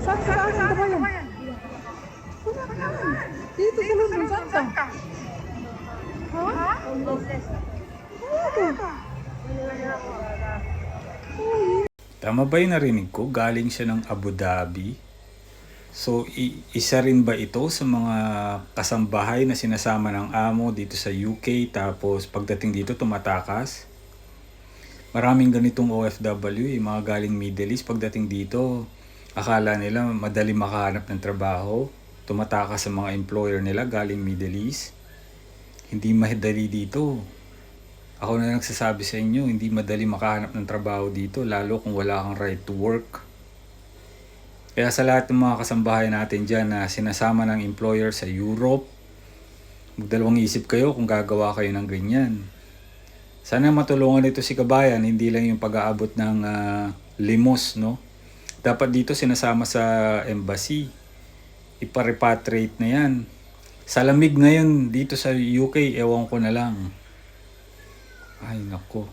Saan ka asan ka ba yan? Wala ka. Dito sa London, saan ka? Ha? Tama ba yung narinig ko? Galing siya ng Abu Dhabi. So, isa rin ba ito sa mga kasambahay na sinasama ng amo dito sa UK tapos pagdating dito tumatakas? Maraming ganitong OFW, mga galing Middle East pagdating dito. Akala nila madali makahanap ng trabaho. Tumatakas sa mga employer nila galing Middle East. Hindi madali dito. Ako na nagsasabi sa inyo, hindi madali makahanap ng trabaho dito lalo kung wala kang right to work. Kaya sa lahat ng mga kasambahay natin dyan na sinasama ng employer sa Europe, magdalawang isip kayo kung gagawa kayo ng ganyan. Sana matulungan ito si Kabayan, hindi lang yung pag-aabot ng limos, no? Dapat dito sinasama sa embassy. Ipa-repatriate na yan. Sa lamig ngayon dito sa UK, ewan ko na lang. Ay nako.